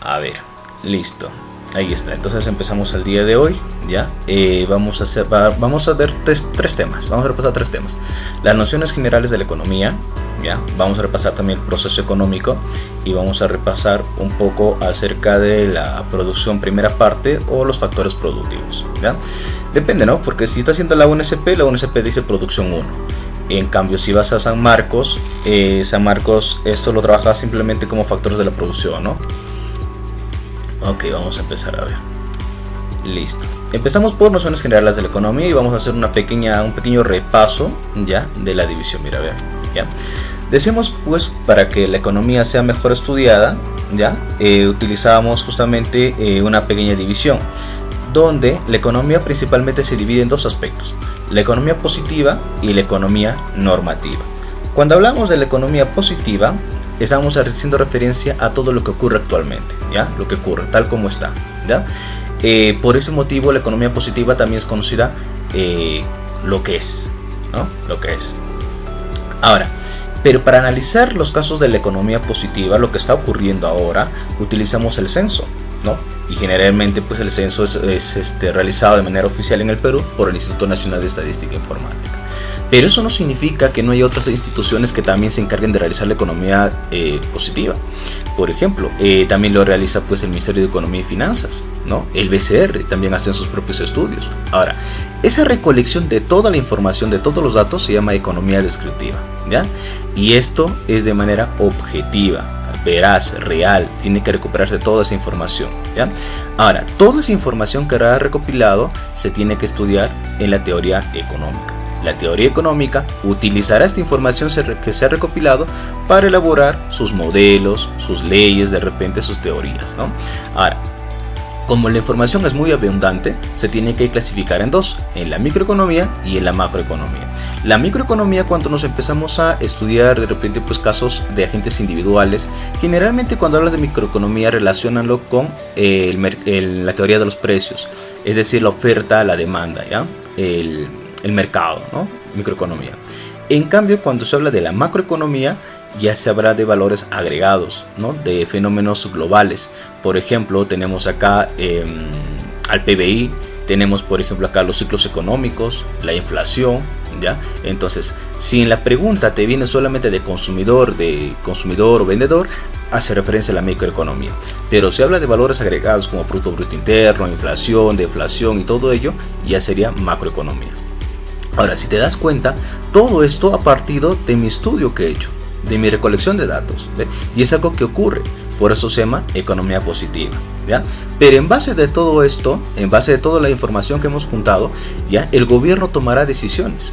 A ver, listo. Ahí está. Entonces empezamos el día de hoy. Ya. Vamos a ver tres temas. Vamos a repasar tres temas. Las nociones generales de la economía. Ya. Vamos a repasar también el proceso económico. Y vamos a repasar un poco acerca de la producción primera parte o los factores productivos. Ya. Depende, ¿no? Porque si está haciendo la UNSP dice producción 1. En cambio, si vas a San Marcos, esto lo trabaja simplemente como factores de la producción, ¿no? Ok, vamos a empezar a ver. Listo. Empezamos por nociones generales de la economía y vamos a hacer un pequeño repaso ya de la división. Mira, a ver, ya. Decimos pues para que la economía sea mejor estudiada, ya, utilizábamos justamente una pequeña división, donde la economía principalmente se divide en dos aspectos: la economía positiva y la economía normativa. Cuando hablamos de la economía positiva, estamos haciendo referencia a todo lo que ocurre actualmente, ¿ya? Lo que ocurre, tal como está, ¿ya? Por ese motivo, la economía positiva también es conocida lo que es, ¿no? Lo que es. Ahora, pero para analizar los casos de la economía positiva, lo que está ocurriendo ahora, utilizamos el censo, ¿no? Y generalmente pues el censo es realizado de manera oficial en el Perú por el Instituto Nacional de Estadística e Informática. Pero eso no significa que no haya otras instituciones que también se encarguen de realizar la economía positiva. Por ejemplo, también lo realiza pues el Ministerio de Economía y Finanzas, ¿no? El BCR también hacen sus propios estudios. Ahora, esa recolección de toda la información, de todos los datos, se llama economía descriptiva, ¿ya? Y esto es de manera objetiva, veraz, real, tiene que recuperarse toda esa información, ¿ya? Ahora, toda esa información que habrá recopilado se tiene que estudiar en la teoría económica. La teoría económica utilizará esta información que se ha recopilado para elaborar sus modelos, sus leyes, de repente sus teorías, ¿no? Ahora, como la información es muy abundante, se tiene que clasificar en dos: en la microeconomía y en la macroeconomía. La microeconomía, cuando nos empezamos a estudiar de repente pues casos de agentes individuales, generalmente cuando hablas de microeconomía relacionanlo con la teoría de los precios, es decir, la oferta, la demanda, ¿ya? El mercado, ¿no? Microeconomía. En cambio, cuando se habla de la macroeconomía, ya se habla de valores agregados, ¿no? De fenómenos globales. Por ejemplo, tenemos acá al PBI, tenemos por ejemplo acá los ciclos económicos, la inflación, ¿ya? Entonces, si en la pregunta te viene solamente de consumidor o vendedor, hace referencia a la microeconomía. Pero si habla de valores agregados como Producto Bruto Interno, inflación, deflación y todo ello, ya sería macroeconomía. Ahora, si te das cuenta, todo esto ha partido de mi estudio que he hecho, de mi recolección de datos, ¿ve? Y es algo que ocurre, por eso se llama economía positiva, ¿ya? Pero en base de todo esto, en base de toda la información que hemos juntado, ya el gobierno tomará decisiones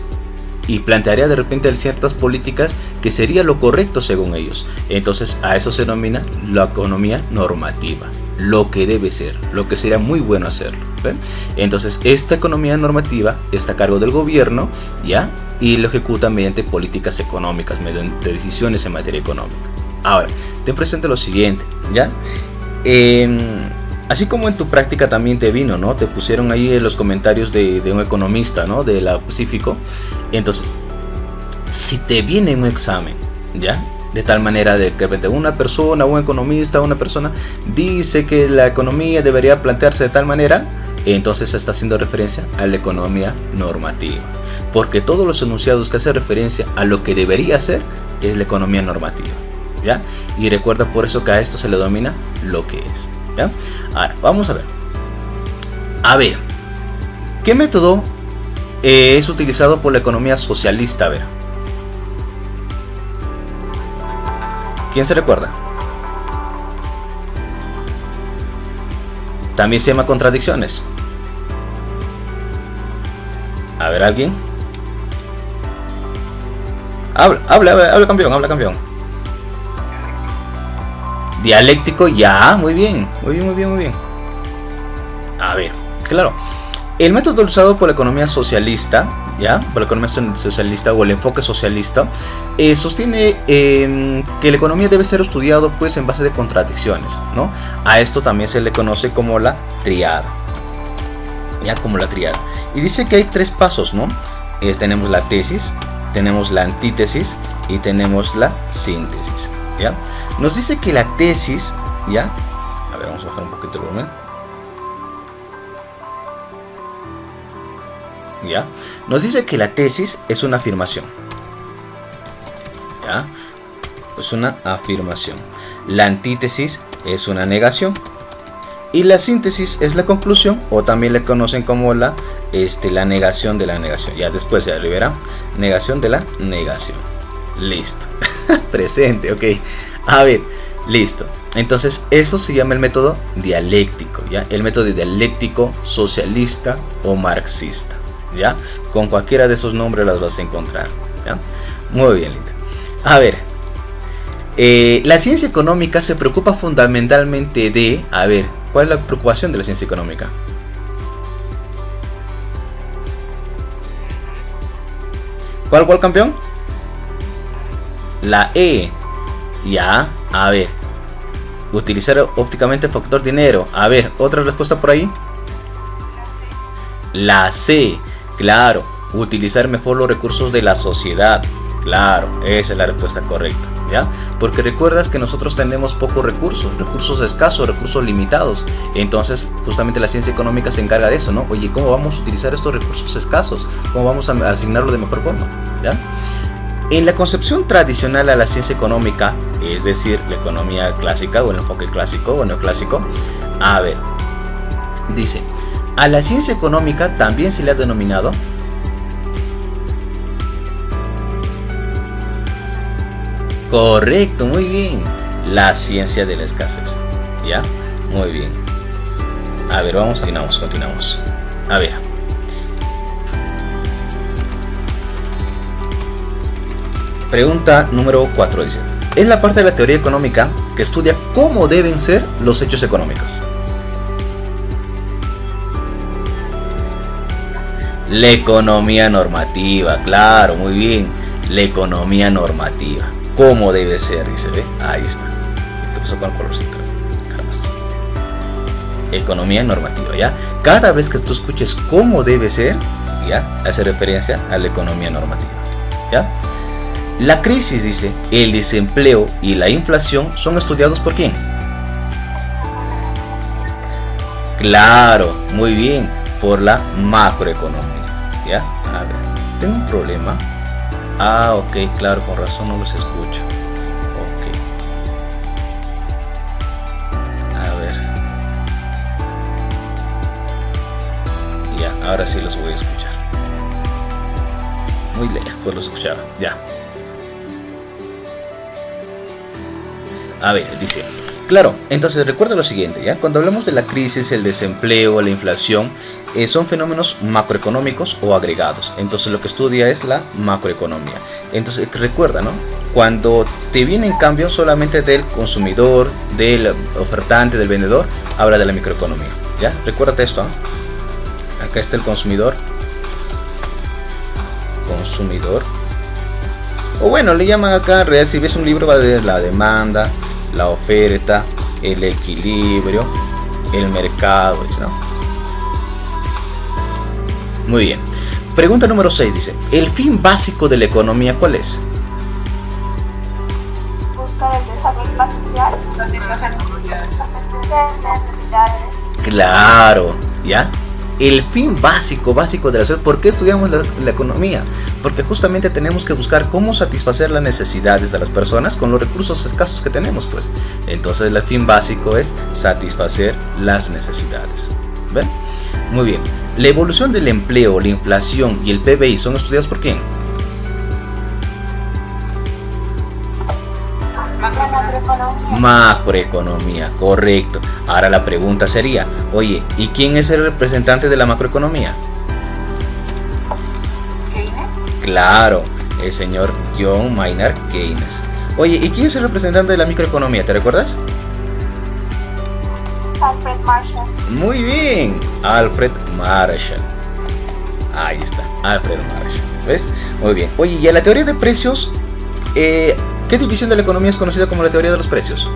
y plantearía de repente ciertas políticas que sería lo correcto según ellos. Entonces a eso se denomina la economía normativa, lo que debe ser, lo que sería muy bueno hacerlo, ¿ven? Entonces esta economía normativa está a cargo del gobierno, ¿ya? Y lo ejecuta mediante políticas económicas, mediante decisiones en materia económica. Ahora, ten presente lo siguiente, ¿ya? Así como en tu práctica también te vino, ¿no? Te pusieron ahí los comentarios de un economista, ¿no? De la Pacífico. Entonces, si te viene un examen, ¿ya? De tal manera de que una persona, un economista, una persona dice que la economía debería plantearse de tal manera, entonces se está haciendo referencia a la economía normativa. Porque todos los enunciados que hacen referencia a lo que debería ser es la economía normativa, ¿ya? Y recuerda por eso que a esto se le denomina lo que es, ¿ya? Ahora, vamos a ver. ¿Qué método es utilizado por la economía socialista? A ver, ¿quién se recuerda? También se llama contradicciones. A ver, ¿alguien? Habla campeón. Dialéctico, ya, muy bien. A ver, claro. El método usado por la economía socialista, ¿ya? Por la economía socialista o el enfoque socialista, sostiene que la economía debe ser estudiado pues en base de contradicciones, ¿no? A esto también se le conoce como la triada, ¿ya? Como la triada. Y dice que hay tres pasos, ¿no? Tenemos la tesis, tenemos la antítesis y tenemos la síntesis, ¿ya? Nos dice que la tesis, ¿ya? A ver, vamos a bajar un poquito el volumen. ¿Ya? Nos dice que la tesis es una afirmación. ¿Ya? Es una afirmación. La antítesis es una negación. Y la síntesis es la conclusión, o también le conocen como la negación de la negación. Ya después de Rivera, negación de la negación. Listo. Presente, ok. A ver, listo. Entonces eso se llama el método dialéctico, ¿ya? El método dialéctico socialista o marxista, ¿ya? Con cualquiera de esos nombres las vas a encontrar, ¿ya? Muy bien, Linda. A ver, la ciencia económica se preocupa fundamentalmente de... A ver, ¿cuál es la preocupación de la ciencia económica? ¿Cuál campeón? La E. Ya, a ver. Utilizar ópticamente el factor dinero. A ver, otra respuesta por ahí. La C. Claro, utilizar mejor los recursos de la sociedad. Claro, esa es la respuesta correcta, ¿ya? Porque recuerdas que nosotros tenemos pocos recursos escasos, recursos limitados. Entonces, justamente la ciencia económica se encarga de eso, ¿no? Oye, ¿cómo vamos a utilizar estos recursos escasos? ¿Cómo vamos a asignarlo de mejor forma? ¿Ya? En la concepción tradicional a la ciencia económica, es decir, la economía clásica o el enfoque clásico o neoclásico, a ver, dice, a la ciencia económica también se le ha denominado correcto, muy bien, la ciencia de la escasez, ¿ya? Muy bien. A ver, continuamos. A ver. Pregunta número 4 dice, es la parte de la teoría económica que estudia cómo deben ser los hechos económicos. La economía normativa, claro, muy bien. La economía normativa. ¿Cómo debe ser? Dice, ¿ve? Ahí está. ¿Qué pasó con el colorcito? Caramba. Economía normativa, ¿ya? Cada vez que tú escuches cómo debe ser, ¿ya? Hace referencia a la economía normativa, ¿ya? La crisis, dice, el desempleo y la inflación son estudiados ¿por quién? Claro, muy bien, por la macroeconomía, ¿ya? A ver, tengo un problema. Ah, ok, claro, con razón no los escucho. Ok. A ver. Ya, ahora sí los voy a escuchar. Muy lejos los escuchaba, ya. A ver, dice, claro, entonces recuerda lo siguiente, ¿ya? Cuando hablamos de la crisis, el desempleo, la inflación, son fenómenos macroeconómicos o agregados. Entonces lo que estudia es la macroeconomía. Entonces recuerda, ¿no? Cuando te vienen cambios solamente del consumidor, del ofertante, del vendedor, habla de la microeconomía, ¿ya? Recuérdate esto, ¿eh? Acá está el consumidor. O bueno, le llaman acá, en realidad, si ves un libro va a ver la demanda, la oferta, el equilibrio, el mercado, ¿no? Muy bien. Pregunta número 6 dice, ¿el fin básico de la economía cuál es? Buscar el desarrollo social, satisfacer necesidades. Claro, ¿ya? El fin básico de la sociedad. ¿Por qué estudiamos la economía? Porque justamente tenemos que buscar cómo satisfacer las necesidades de las personas con los recursos escasos que tenemos, pues. Entonces el fin básico es satisfacer las necesidades. ¿Ven? Muy bien. La evolución del empleo, la inflación y el PBI son estudiados por quién? Macroeconomía, correcto. Ahora la pregunta sería, oye, ¿y quién es el representante de la macroeconomía? Keynes. Claro, el señor John Maynard Keynes. Oye, ¿y quién es el representante de la microeconomía? ¿Te recuerdas? Alfred Marshall. Muy bien, Alfred Marshall. Ahí está, Alfred Marshall. ¿Ves? Muy bien. Oye, ¿y a la teoría de precios? ¿Qué división de la economía es conocida como la teoría de los precios?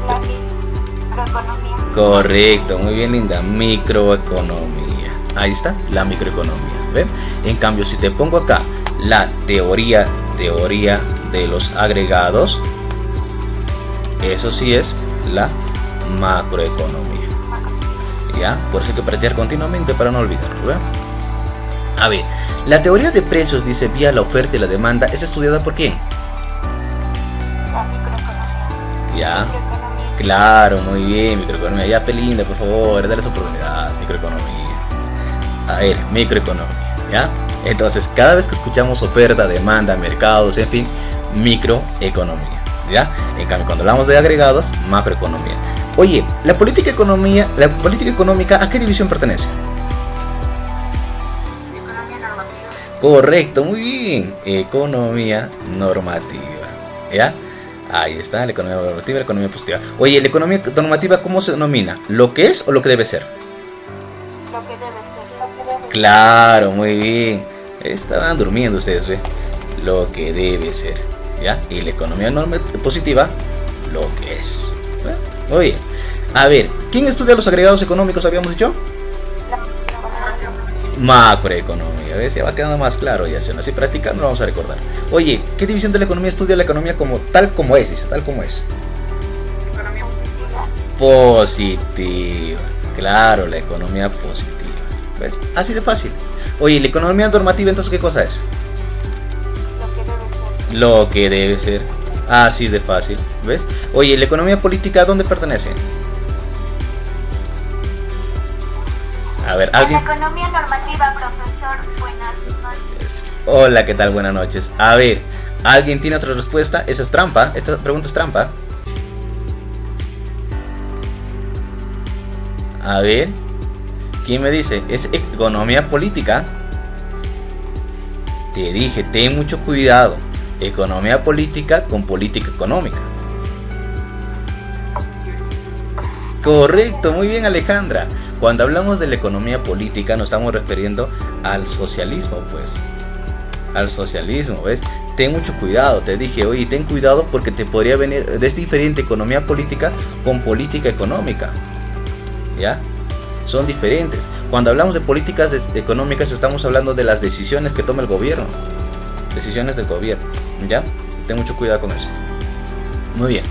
La microeconomía. Correcto, muy bien, Linda. Microeconomía. Ahí está, la microeconomía. ¿Ve? En cambio, si te pongo acá la teoría de los agregados, Eso sí es la macroeconomía. ¿Ya? Por eso hay que practicar continuamente para no olvidarlo, ¿verdad? A ver, la teoría de precios, dice, vía la oferta y la demanda, ¿es estudiada por quién? La microeconomía. Ya, Microeconomía. claro, muy bien, microeconomía. Ya, Pelinda, por favor, dale esa oportunidad, microeconomía. A ver, microeconomía, ¿ya? Entonces, cada vez que escuchamos oferta, demanda, mercados, en fin, microeconomía, ¿ya? En cambio, cuando hablamos de agregados, macroeconomía. Oye, la política económica, ¿a qué división pertenece? Economía normativa. Correcto, muy bien. Economía normativa. ¿Ya? Ahí está, la economía normativa y la economía positiva. Oye, ¿la economía normativa cómo se denomina? ¿Lo que es o lo que debe ser? Lo que debe ser. Lo que debe ser. Claro, muy bien. Estaban durmiendo ustedes, ¿ve? Lo que debe ser. ¿Ya? Y la economía positiva, lo que es. Oye, a ver, ¿quién estudia los agregados económicos, habíamos dicho? La microeconomía. Macroeconomía, ¿ves? Ya va quedando más claro, ya así practicando lo vamos a recordar. Oye, ¿qué división de la economía estudia la economía como tal como es? Dice, tal como es. Economía positiva. Positiva. Claro, la economía positiva. ¿Ves? Así de fácil. Oye, ¿la economía normativa entonces qué cosa es? Lo que debe ser. Lo que debe ser. Así de fácil. ¿Ves? Oye, ¿la economía política a dónde pertenece? A ver, La alguien. economía normativa, profesor. Buenas noches. Hola, ¿qué tal? Buenas noches. A ver, ¿alguien tiene otra respuesta? Esa es trampa. Esta pregunta es trampa. A ver, ¿quién me dice? ¿Es economía política? Te dije, ten mucho cuidado. Economía política con política económica. Correcto, muy bien, Alejandra. Cuando hablamos de la economía política nos estamos refiriendo al socialismo, pues. Al socialismo, ¿ves? Ten mucho cuidado, te dije, oye, ten cuidado porque te podría venir, es diferente economía política con política económica. ¿Ya? Son diferentes. Cuando hablamos de políticas económicas estamos hablando de las decisiones que toma el gobierno. Decisiones del gobierno. ¿Ya? Ten mucho cuidado con eso. Muy bien.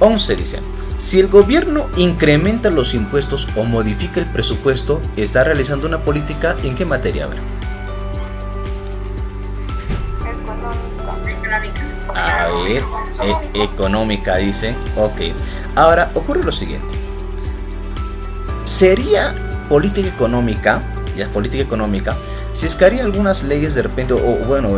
11 dice. Si el gobierno incrementa los impuestos o modifica el presupuesto, está realizando una política ¿en qué materia? A ver. A ver, económica dicen. Ok. Ahora ocurre lo siguiente. Sería política económica, ya política económica, si es que haría algunas leyes de repente, o bueno,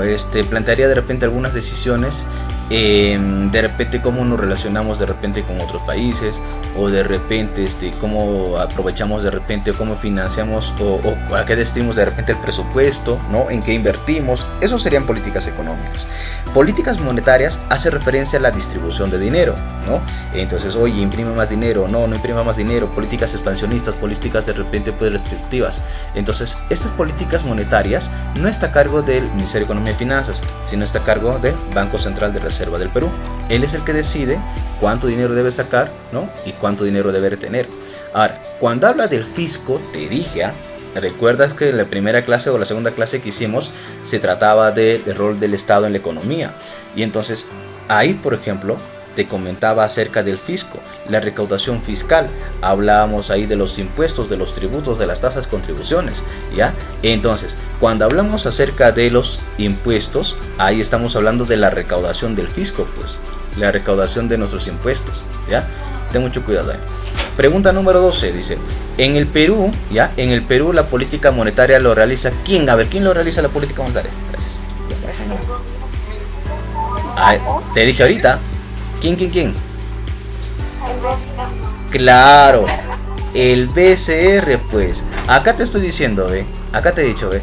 plantearía de repente algunas decisiones, de repente cómo nos relacionamos de repente con otros países, o de repente cómo aprovechamos de repente, o cómo financiamos, o a qué destinamos de repente el presupuesto, ¿no? En qué invertimos. Eso serían políticas económicas. Políticas monetarias hace referencia a la distribución de dinero, ¿no? Entonces, oye, imprime más dinero, no imprima más dinero, políticas expansionistas, políticas de repente pues restrictivas. Entonces, estas políticas monetarias no está a cargo del Ministerio de Economía y Finanzas, sino está a cargo del Banco Central de Reserva del Perú. Él es el que decide cuánto dinero debe sacar, ¿no? Y cuánto dinero debe retener. Ahora, cuando habla del fisco, te dije, ¿recuerdas que en la primera clase o la segunda clase que hicimos se trataba del rol del Estado en la economía? Y entonces, ahí, por ejemplo, te comentaba acerca del fisco, la recaudación fiscal. Hablábamos ahí de los impuestos, de los tributos, de las tasas, contribuciones, ¿ya? Entonces, cuando hablamos acerca de los impuestos, ahí estamos hablando de la recaudación del fisco, pues, la recaudación de nuestros impuestos, ¿ya? Ten mucho cuidado ahí. Pregunta número 12, dice, en el Perú, ¿ya? En el Perú la política monetaria lo realiza ¿quién? A ver, ¿quién lo realiza la política monetaria? Gracias. Te dije ahorita. ¿Quién? Claro, el BCR, pues. Acá te estoy diciendo, ve. Acá te he dicho, ve.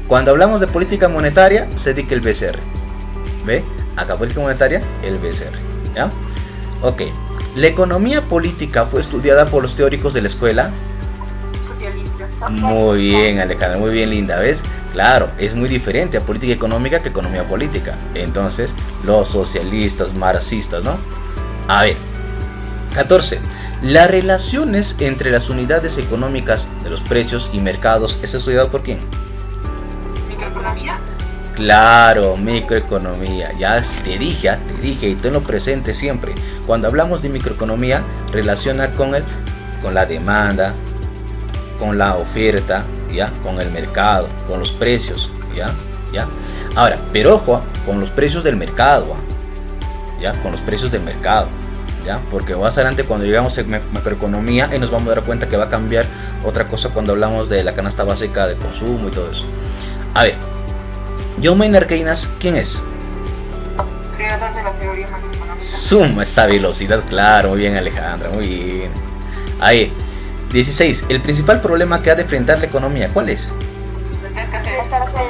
Cuando hablamos de política monetaria, se dice el BCR. ¿Ve? Acá política monetaria, el BCR. ¿Ya? Ok. La economía política fue estudiada por los teóricos de la escuela Socialista. Muy bien, Alejandra, muy bien, linda, ¿ves? Claro, es muy diferente a política económica que economía política. Entonces, los socialistas, marxistas, ¿no? A ver, 14. Las relaciones entre las unidades económicas de los precios y mercados es estudiado por quién? Microeconomía. Claro, microeconomía. Ya te dije, y tenlo presente siempre. Cuando hablamos de microeconomía, relaciona con la demanda, con la oferta, ya, con el mercado, con los precios, ya. Ahora, pero ojo, con los precios del mercado, ya, con los precios del mercado, ya, porque más adelante cuando llegamos a macroeconomía nos vamos a dar cuenta que va a cambiar otra cosa cuando hablamos de la canasta básica de consumo y todo eso. A ver, John Maynard Keynes, ¿quién es? Creador de la teoría macroeconómica. Suma esa velocidad, claro, muy bien Alejandra, muy bien. Ahí, 16. El principal problema que ha de enfrentar la economía, ¿cuál es?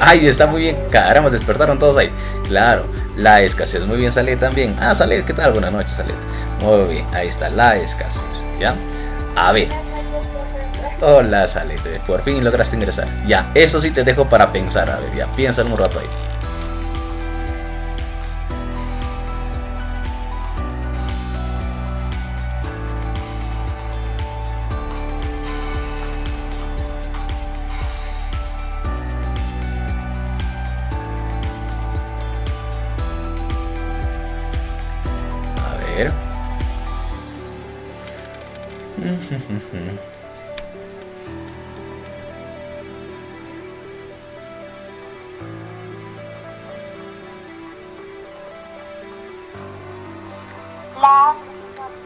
Ay, está muy bien, caramba, despertaron todos ahí. Claro, la escasez, muy bien, Salet también. Ah, Salet, ¿qué tal? Buenas noches, Salet. Muy bien, ahí está, la escasez, ¿ya? A ver. Hola, Salet, por fin lograste ingresar. Ya, eso sí te dejo para pensar, a ver, ya, piensa un rato ahí.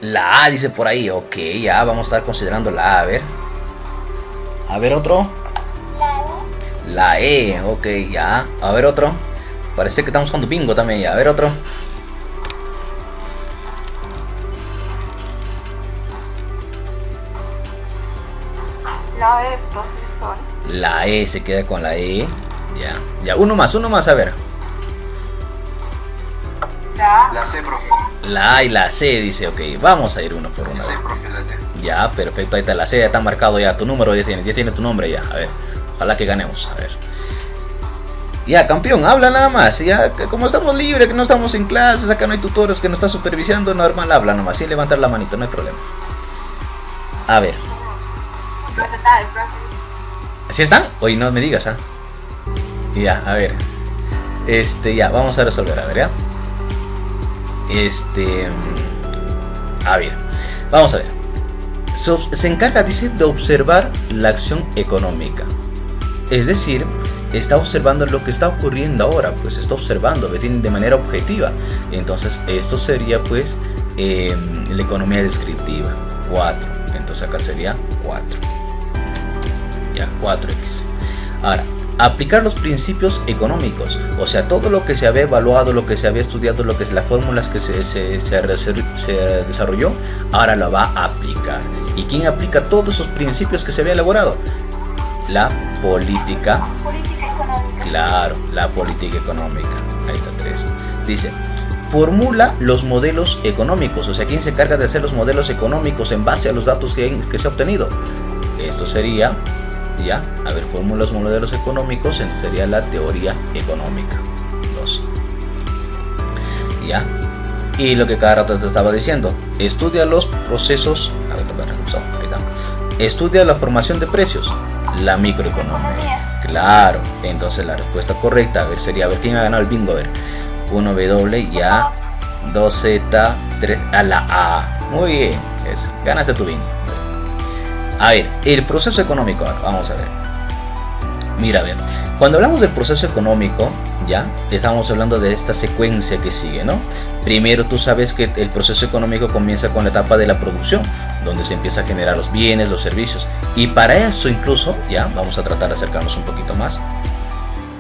La A dice por ahí, ok, ya vamos a estar considerando la A, a ver. A ver otro. La E, ok, ya. A ver otro. Parece que estamos buscando bingo también, ya. A ver otro. La E, profesor. La E se queda con la E. Ya, ya, uno más, a ver. La C, profe. La A y la C dice, ok, vamos a ir uno por uno. La C, profe, la C. Ya, perfecto, ahí está la C, ya está marcado ya, tu número ya tiene tu nombre ya, a ver, ojalá que ganemos, a ver. Ya, campeón, habla nada más, ya, como estamos libres, que no estamos en clases, acá no hay tutores que nos está supervisando, normal, habla nomás, sin levantar la manito, no hay problema. A ver. ¿Sí están? Oye, no me digas, ¿ah? Ya, a ver. Ya, vamos a resolver, a ver, ya. A ver, vamos a ver. Se encarga, dice, de observar la acción económica. Es decir, está observando lo que está ocurriendo ahora, pues está observando de manera objetiva. Entonces, esto sería, pues, la economía descriptiva. 4. Entonces, acá sería 4. Ya, 4x. Ahora, aplicar los principios económicos, o sea, todo lo que se había evaluado, lo que se había estudiado, lo que es las fórmulas que se desarrolló, ahora lo va a aplicar. ¿Y quién aplica todos esos principios que se había elaborado? La política. Política económica. Claro, la política económica. Ahí está 3. Dice, formula los modelos económicos, o sea, ¿quién se encarga de hacer los modelos económicos en base a los datos que se ha obtenido? Esto sería... Ya, a ver, formula los modelos económicos, sería la teoría económica. 2. Ya, y lo que cada rato te estaba diciendo, estudia los procesos. A ver, ahí está. Estudia la formación de precios, la microeconomía. Claro, entonces la respuesta correcta, a ver, sería, a ver, ¿quién ha ganado el bingo? A ver, 1W, ya, 2Z, 3, a la A. Muy bien, ganaste tu bingo. A ver, el proceso económico, ahora, vamos a ver. Mira, a ver, cuando hablamos del proceso económico, ya, estamos hablando de esta secuencia que sigue, ¿no? Primero tú sabes que el proceso económico comienza con la etapa de la producción, donde se empieza a generar los bienes, los servicios. Y para eso incluso, ya, vamos a tratar de acercarnos un poquito más.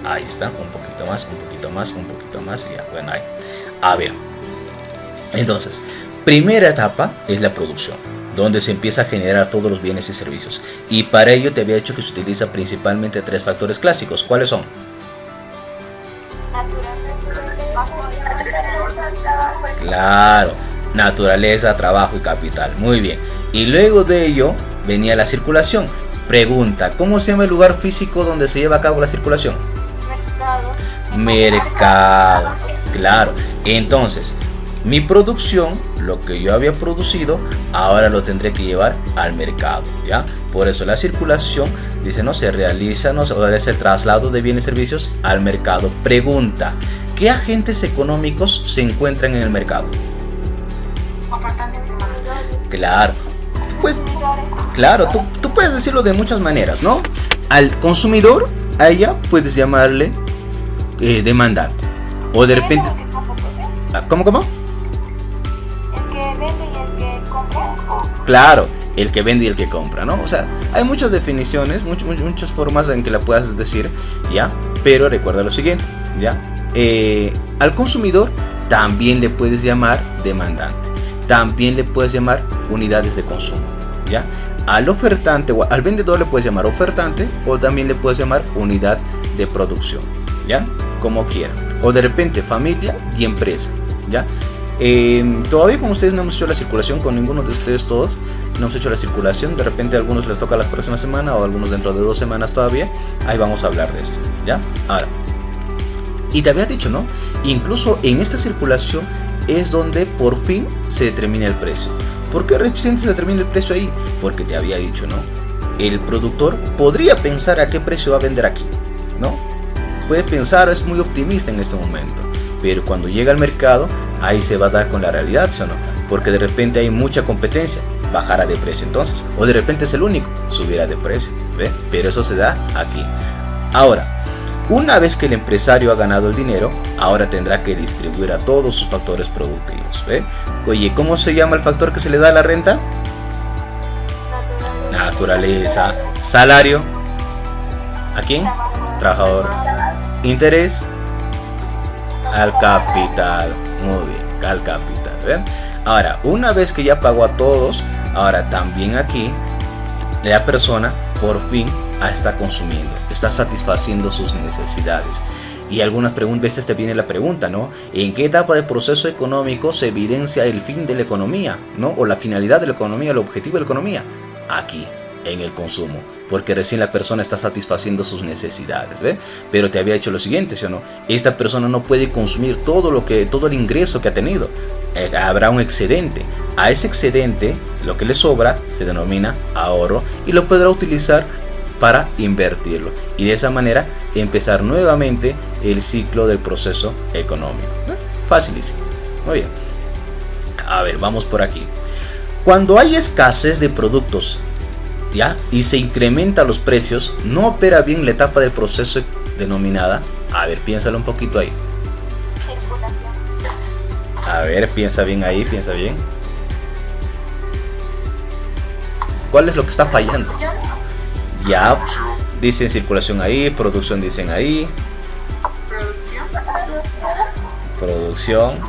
Ahí está, un poquito más, ya, bueno, ahí. A ver, entonces, primera etapa es la producción, donde se empieza a generar todos los bienes y servicios. Y para ello te había dicho que se utiliza principalmente 3 factores clásicos. ¿Cuáles son? Claro, naturaleza, trabajo y capital. Muy bien. Y luego de ello venía la circulación. Pregunta, ¿cómo se llama el lugar físico donde se lleva a cabo la circulación? Mercado. Claro. Entonces, mi producción, lo que yo había producido, ahora lo tendré que llevar al mercado, ¿ya? Por eso la circulación, dice, no se realiza, no o es el traslado de bienes y servicios al mercado. Pregunta, ¿qué agentes económicos se encuentran en el mercado? Ofertantes y demandantes. Claro, pues claro, tú puedes decirlo de muchas maneras, ¿no? Al consumidor, a ella puedes llamarle demandante. O de repente... ¿Cómo? El que vende y el que compra. Claro, el que vende y el que compra, ¿no? O sea, hay muchas definiciones, muchas formas en que la puedas decir, ¿ya? Pero recuerda lo siguiente, ¿ya? Al consumidor también le puedes llamar demandante. También le puedes llamar unidades de consumo, ¿ya? Al ofertante o al vendedor le puedes llamar ofertante o también le puedes llamar unidad de producción, ¿ya? Como quieran. O de repente familia y empresa, ¿ya? Todavía con ustedes no hemos hecho la circulación, con ninguno de ustedes todos no hemos hecho la circulación. De repente a algunos les toca la próxima semana o a algunos dentro de 2 semanas todavía. Ahí vamos a hablar de esto, ¿ya? Ahora, y te había dicho, ¿no? Incluso en esta circulación es donde por fin se determina el precio. ¿Por qué recién se determina el precio ahí? Porque te había dicho, ¿no? El productor podría pensar a qué precio va a vender aquí, ¿no? Puede pensar, es muy optimista en este momento, pero cuando llega al mercado, ahí se va a dar con la realidad, ¿sí o no? Porque de repente hay mucha competencia, bajará de precio entonces, o de repente es el único, subirá de precio, ¿ve? Pero eso se da aquí. Ahora, una vez que el empresario ha ganado el dinero, ahora tendrá que distribuir a todos sus factores productivos, ¿ve? Oye, ¿cómo se llama el factor que se le da a la renta? Naturaleza. Salario. ¿A quién? Trabajador. Interés. Al capital. Muy bien, al capital, ¿ven? Ahora, una vez que ya pagó a todos, ahora también aquí la persona por fin está consumiendo, está satisfaciendo sus necesidades. Y algunas veces te viene la pregunta, ¿no? ¿En qué etapa del proceso económico se evidencia el fin de la economía, ¿no? O la finalidad de la economía, el objetivo de la economía. Aquí, en el consumo, porque recién la persona está satisfaciendo sus necesidades, ¿ve? Pero te había hecho lo siguiente, ¿sí o no? Esta persona no puede consumir todo el ingreso que ha tenido. Habrá un excedente. A ese excedente, lo que le sobra, se denomina ahorro y lo podrá utilizar para invertirlo y de esa manera empezar nuevamente el ciclo del proceso económico. Facilísimo. Muy bien. A ver, vamos por aquí. Cuando hay escasez de productos, ¿ya? Y se incrementan los precios, no opera bien la etapa del proceso denominada, a ver, piénsalo un poquito ahí. Circulación. A ver, piensa bien ahí, piensa bien. ¿Cuál es lo que está fallando? Ya, dicen circulación ahí, producción dicen ahí. Producción.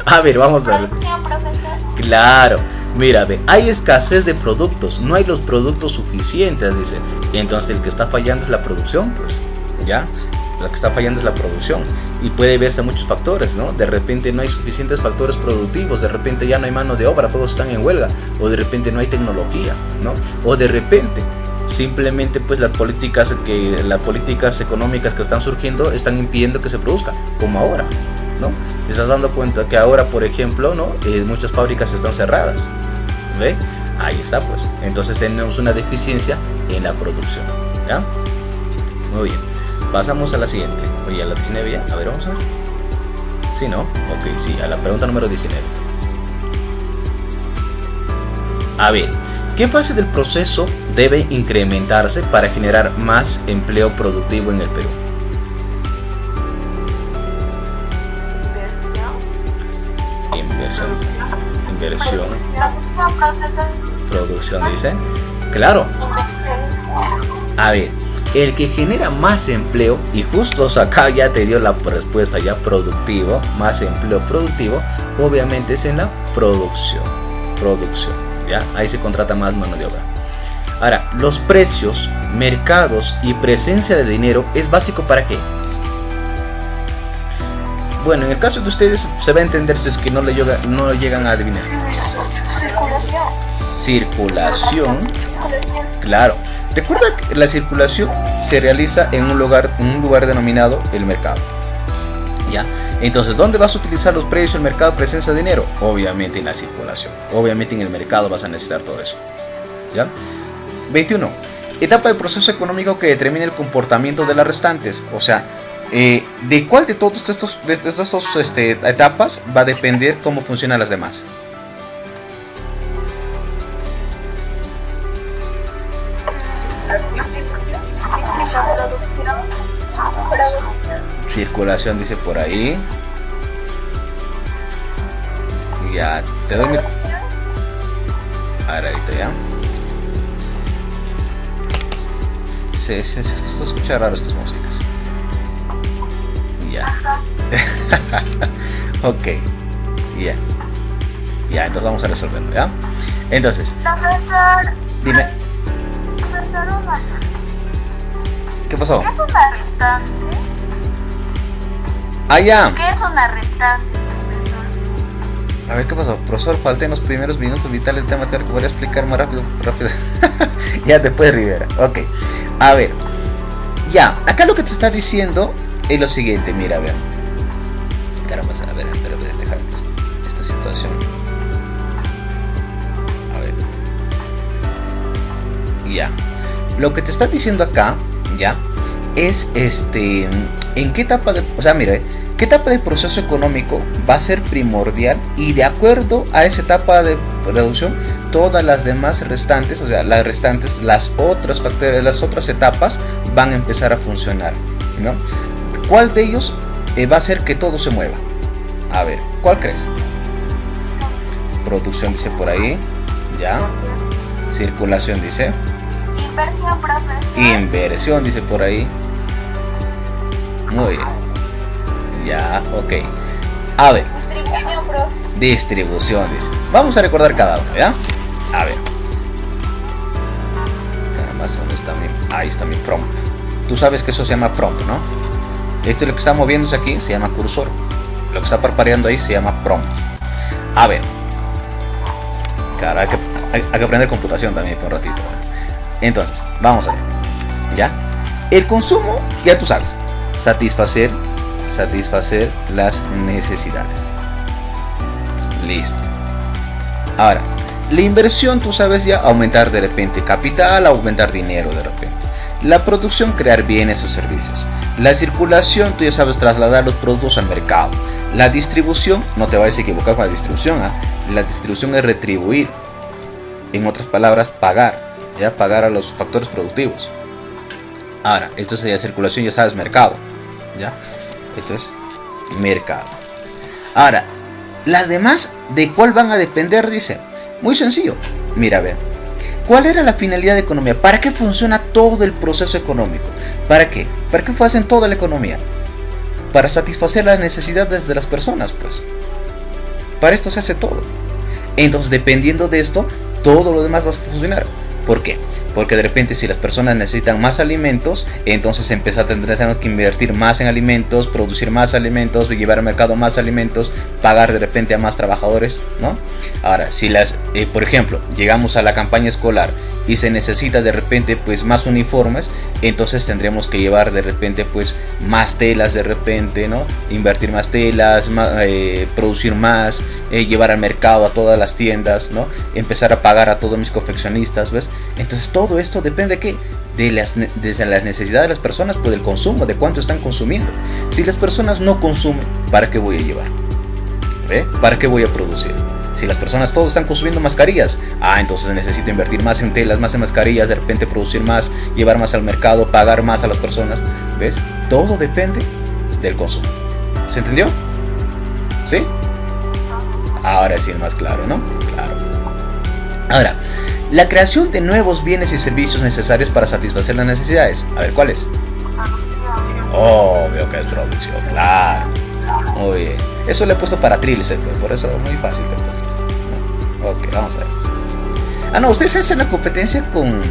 A ver, vamos a ver. Producción, profesor. Claro, mira, ve, hay escasez de productos, no hay los productos suficientes, dice. Entonces el que está fallando es la producción, pues, ¿ya? Lo que está fallando es la producción. Y puede verse muchos factores, ¿no? De repente no hay suficientes factores productivos, de repente ya no hay mano de obra, todos están en huelga, o de repente no hay tecnología, ¿no? O de repente simplemente pues las políticas económicas que están surgiendo están impidiendo que se produzca, como ahora, ¿no? Te estás dando cuenta que ahora, por ejemplo, ¿no? Muchas fábricas están cerradas, ¿ve? Ahí está, pues. Entonces tenemos una deficiencia en la producción, ¿ya? Muy bien. Pasamos a la siguiente. Oye, a la 19 ya. A ver, vamos a ver. Sí, ¿no? Ok, sí, a la pregunta número 19. A ver, ¿qué fase del proceso debe incrementarse para generar más empleo productivo en el Perú? Inversión. Inversión. Producción, profesor. Producción, dice. Claro. A ver, el que genera más empleo, y justo acá ya te dio la respuesta ya, productivo, más empleo productivo, obviamente es en la producción, ¿ya? Ahí se contrata más mano de obra. Ahora, los precios, mercados y presencia de dinero es básico para qué. Bueno, en el caso de ustedes se va a entender si es que no llegan a adivinar. Circulación. Claro. Recuerda que la circulación se realiza en un lugar denominado el mercado, ¿ya? Entonces, ¿dónde vas a utilizar los precios del mercado de presencia de dinero? Obviamente en la circulación. Obviamente en el mercado vas a necesitar todo eso. ¿Ya? 21. Etapa del proceso económico que determina el comportamiento de las restantes. O sea, ¿de cuál de todos estos etapas va a depender cómo funcionan las demás? Circulación dice por ahí. Ya, te doy mi... Ahora ahorita ya. Se escucha raro estas músicas. Ya. Ok. Ya. Ya, entonces vamos a resolverlo, ¿ya? Entonces. Profesor. Dime. Profesor, una. ¿Qué pasó? ¿Qué es una restante? Ah, ya. ¿Qué es una restante, profesor? A ver, ¿qué pasó? Profesor, falté en los primeros minutos vitales del tema teórico. Voy a explicar más rápido. Ya después, Rivera. Ok. A ver. Ya. Acá lo que te está diciendo es lo siguiente. Mira, a ver. Caramba, a ver, espero dejar esta situación. A ver. Ya. Lo que te está diciendo acá, ya, es en qué etapa de, o sea, mira, qué etapa del proceso económico va a ser primordial y de acuerdo a esa etapa de producción, todas las demás restantes, o sea, las restantes, las otras factores, las otras etapas van a empezar a funcionar, ¿no? ¿Cuál de ellos va a hacer que todo se mueva? A ver, ¿cuál crees? Producción dice por ahí, ya. Circulación dice. Inversión, profesor. Inversión dice por ahí. Muy bien. Ya, ok. A ver. Distribución, profe. Distribución dice. Vamos a recordar cada uno, ¿ya? A ver. Caramba, ¿dónde está mi? Ahí está mi prompt. Tú sabes que eso se llama prompt, ¿no? Esto lo que está moviéndose aquí se llama cursor. Lo que está parpadeando ahí se llama prompt. A ver. Claro, hay que aprender computación también por un ratito. Entonces, vamos a ver. ¿Ya? El consumo, ya tú sabes. Satisfacer las necesidades. Listo. Ahora, la inversión, tú sabes ya, aumentar de repente capital, aumentar dinero de repente. La producción, crear bienes o servicios. La circulación, tú ya sabes, trasladar los productos al mercado. La distribución, no te vayas a equivocar con la distribución, ¿eh? La distribución es retribuir. En otras palabras, pagar. Ya, pagar a los factores productivos. Ahora, esto sería circulación, ya sabes, mercado. ¿Ya? Esto es mercado. Ahora, las demás, ¿de cuál van a depender? Dice, muy sencillo. Mira, ve. ¿Cuál era la finalidad de economía? ¿Para qué funciona todo el proceso económico? ¿Para qué? ¿Para qué hacen toda la economía? Para satisfacer las necesidades de las personas, pues. Para esto se hace todo. Entonces, dependiendo de esto, todo lo demás va a funcionar. ¿Por qué? Porque de repente si las personas necesitan más alimentos, entonces tendrán que invertir más en alimentos, producir más alimentos, llevar al mercado más alimentos, pagar de repente a más trabajadores, ¿no? Ahora, si por ejemplo, llegamos a la campaña escolar y se necesita de repente pues más uniformes, entonces tendremos que llevar de repente pues más telas de repente, ¿no? Invertir más telas, producir más, llevar al mercado a todas las tiendas, ¿no? Empezar a pagar a todos mis confeccionistas, ¿ves? Entonces todo esto depende de qué, de las necesidades de las personas, pues del consumo, de cuánto están consumiendo. Si las personas no consumen, ¿para qué voy a llevar? ¿Ve? ¿Para qué voy a producir? Si las personas todos están consumiendo mascarillas, entonces necesito invertir más en telas, más en mascarillas, de repente producir más, llevar más al mercado, pagar más a las personas. ¿Ves? Todo depende del consumo. ¿Se entendió? ¿Sí? Ahora sí es más claro, ¿no? Claro. Ahora, la creación de nuevos bienes y servicios necesarios para satisfacer las necesidades. A ver, ¿cuáles? Oh, veo que es producción, claro. Muy bien. Eso le he puesto para tríceps, por eso es muy fácil. Entonces. Ok, vamos a ver. No, ustedes hacen la competencia con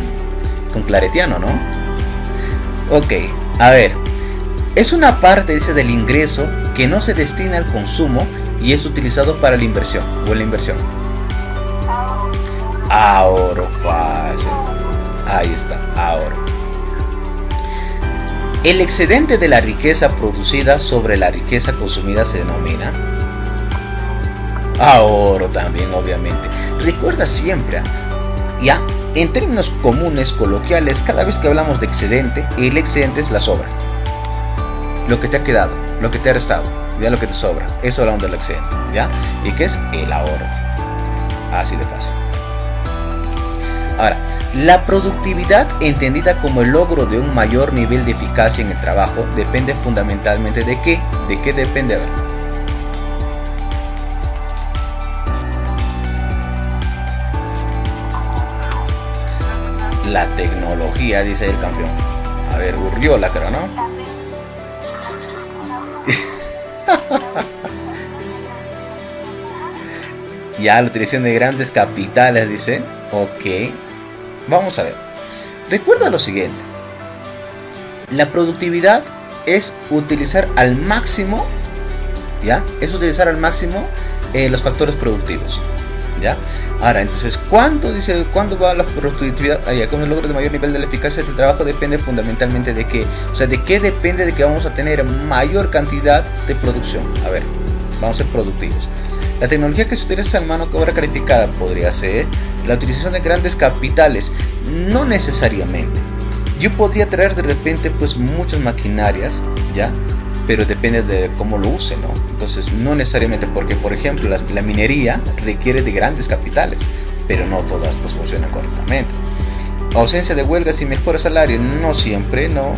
Claretiano, ¿no? Ok, a ver. Es una parte, dice, del ingreso que no se destina al consumo y es utilizado para la inversión o en la inversión. Ahorro, fácil. Ahí está, ahorro. El excedente de la riqueza producida sobre la riqueza consumida se denomina ahorro también, obviamente. Recuerda siempre, ya, en términos comunes, coloquiales, cada vez que hablamos de excedente, el excedente es la sobra. Lo que te ha quedado, lo que te ha restado, ya lo que te sobra. Eso hablamos del excedente, ¿ya? ¿Y qué es? El ahorro. Así de fácil. Ahora, la productividad, entendida como el logro de un mayor nivel de eficacia en el trabajo, depende fundamentalmente de qué. ¿De qué depende? A ver. La tecnología, dice el campeón. A ver, Urriola, creo, ¿no? Ya, la utilización de grandes capitales, dice. Ok. Vamos a ver. Recuerda lo siguiente. La productividad es utilizar al máximo, ¿ya? Es utilizar al máximo los factores productivos, ¿ya? Ahora, entonces, ¿cuándo va la productividad? Con el logro de mayor nivel de la eficacia del trabajo depende fundamentalmente de qué. O sea, ¿de qué depende? De que vamos a tener mayor cantidad de producción. A ver, vamos a ser productivos. La tecnología que se utiliza en mano de obra calificada podría ser la utilización de grandes capitales. No necesariamente. Yo podría traer de repente pues muchas maquinarias, ¿ya? Pero depende de cómo lo use, ¿no? Entonces no necesariamente, porque por ejemplo la minería requiere de grandes capitales, pero no todas pues funcionan correctamente. Ausencia de huelgas y mejores salarios, no siempre, no.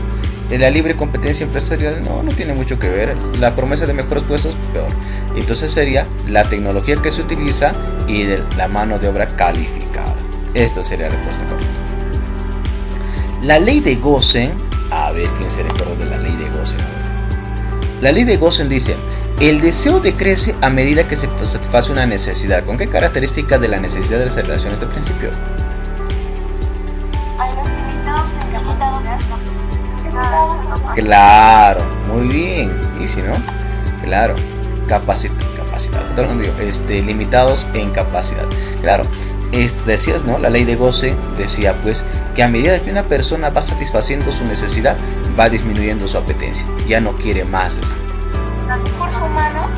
La libre competencia empresarial no tiene mucho que ver. La promesa de mejores puestos, peor. Entonces sería la tecnología que se utiliza y de la mano de obra calificada. Esto sería la respuesta correcta. La ley de Gosen, a ver quién se recuerda de la ley de Gosen. La ley de Gosen dice: el deseo decrece a medida que se satisface una necesidad. ¿Con qué característica de la necesidad de las relaciones de principio? Claro, muy bien. ¿Y si no? Claro, limitados en capacidad. Claro, decías, ¿no? La ley de Gosen decía pues que a medida que una persona va satisfaciendo su necesidad, va disminuyendo su apetencia. Ya no quiere más. ¿El recurso humano?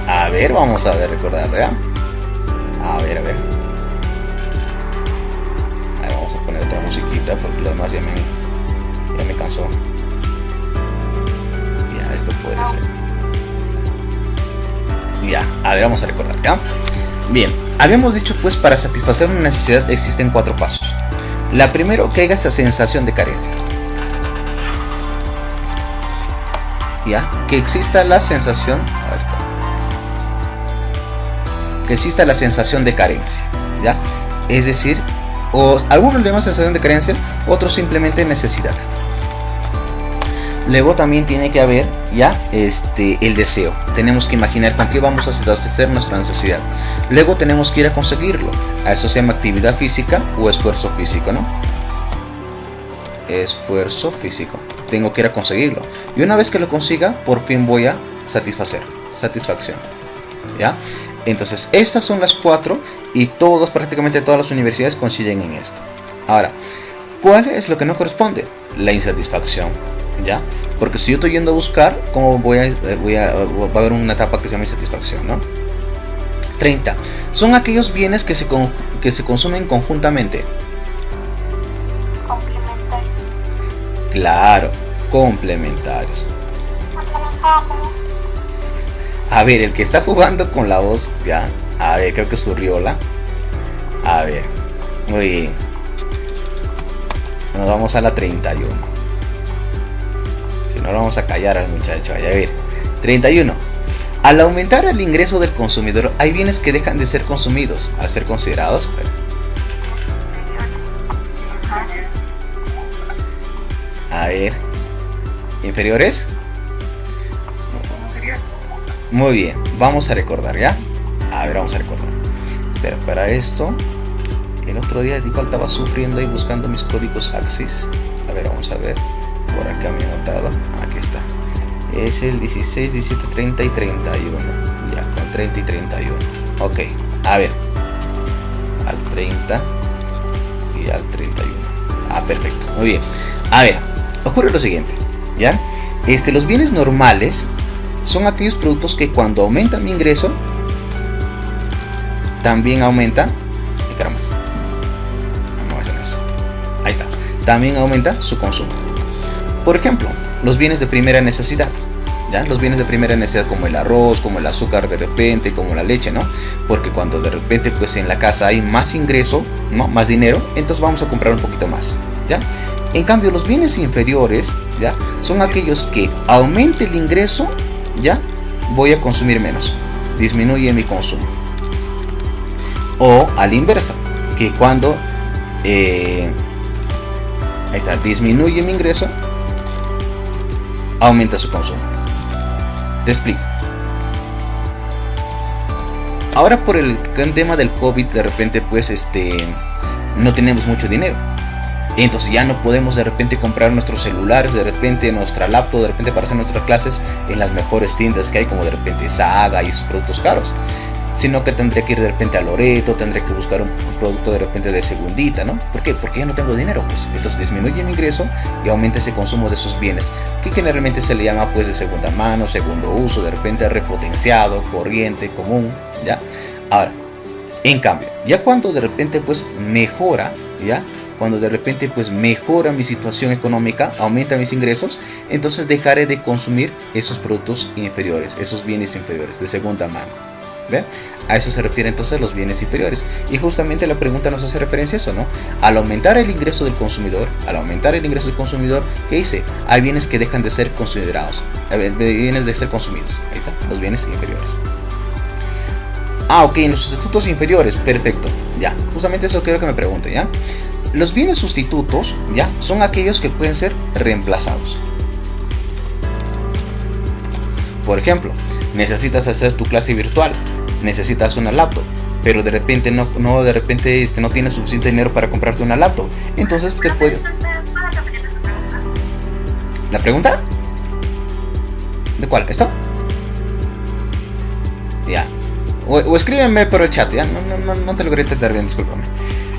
A ver, vamos a ver, recordar, ¿verdad? A ver. Vamos a poner otra musiquita porque lo demás ya me cansó. Ya, esto puede ser. Ya, a ver, vamos a recordar, ¿ya? Bien, habíamos dicho pues para satisfacer una necesidad existen 4 pasos. La primero, que haya esa sensación de carencia. Ya, que exista la sensación, que exista la sensación de carencia, ¿ya? Es decir, algunos le llaman sensación de carencia, otros simplemente necesidad. Luego también tiene que haber ya el deseo. Tenemos que imaginar con qué vamos a satisfacer nuestra necesidad. Luego tenemos que ir a conseguirlo. A eso se llama actividad física o esfuerzo físico, ¿no? Esfuerzo físico. Tengo que ir a conseguirlo. Y una vez que lo consiga, por fin voy a satisfacción. ¿Ya? Entonces, estas son las 4 y prácticamente todas las universidades coinciden en esto. Ahora, ¿cuál es lo que no corresponde? La insatisfacción. ¿Ya? Porque si yo estoy yendo a buscar, ¿cómo va a haber una etapa que se llama insatisfacción, ¿no? 30. Son aquellos bienes que se consumen conjuntamente. Complementarios. Claro, complementarios. A ver, el que está jugando con la voz, ya. A ver, creo que es Urriola. A ver, muy bien. Nos vamos a la 31. Si no, lo vamos a callar al muchacho. A ver, 31. Al aumentar el ingreso del consumidor, hay bienes que dejan de ser consumidos al ser considerados. A ver, ¿inferiores? Muy bien, vamos a recordar, ¿ya? A ver, vamos a recordar. Pero para esto, el otro día igual estaba sufriendo y buscando mis códigos Axis. A ver, vamos a ver. Por acá me he anotado. Aquí está. Es el 16, 17, 30 y 31. Ya, con 30 y 31. Ok, a ver. Al 30 y al 31. Ah, perfecto, muy bien. A ver, ocurre lo siguiente, ¿ya? Los bienes normales son aquellos productos que cuando aumenta mi ingreso, también aumenta... caramba. Ahí está. También aumenta su consumo. Por ejemplo, los bienes de primera necesidad. ¿Ya? Los bienes de primera necesidad como el arroz, como el azúcar de repente, como la leche, ¿no? Porque cuando de repente pues en la casa hay más ingreso, ¿no? Más dinero, entonces vamos a comprar un poquito más, ¿ya? En cambio, los bienes inferiores, ¿ya? Son aquellos que aumente el ingreso, ¿ya? Voy a consumir menos. Disminuye mi consumo. O a la inversa, que cuando ahí está, disminuye mi ingreso, aumenta su consumo. Te explico. Ahora por el tema del COVID, de repente pues no tenemos mucho dinero. Entonces ya no podemos de repente comprar nuestros celulares, de repente nuestra laptop, de repente para hacer nuestras clases en las mejores tiendas que hay, como de repente Saga y esos productos caros. Sino que tendré que ir de repente a Loreto, tendré que buscar un producto de repente de segundita, ¿no? ¿Por qué? Porque ya no tengo dinero, pues. Entonces disminuye mi ingreso y aumenta ese consumo de esos bienes, que generalmente se le llama pues de segunda mano, segundo uso, de repente repotenciado, corriente, común, ¿ya? Ahora, en cambio, ya cuando de repente pues mejora, ¿ya? Cuando de repente pues mejora mi situación económica, aumenta mis ingresos, entonces dejaré de consumir esos productos inferiores, esos bienes inferiores, de segunda mano. ¿Ve? A eso se refiere entonces los bienes inferiores. Y justamente la pregunta nos hace referencia a eso, ¿no? Al aumentar el ingreso del consumidor, ¿qué dice? Hay bienes que dejan de ser considerados, bienes de ser consumidos. Ahí está, los bienes inferiores. Ah, ok, en los sustitutos inferiores, perfecto. Ya, justamente eso quiero que me pregunten, ¿ya? Los bienes sustitutos, ¿ya? Son aquellos que pueden ser reemplazados. Por ejemplo, necesitas hacer tu clase virtual, necesitas una laptop, pero de repente no tienes suficiente dinero para comprarte una laptop. Entonces te puede... ¿La pregunta? ¿De cuál? ¿Esto? Ya. O escríbeme por el chat, ya. No te logré entender bien, discúlpame.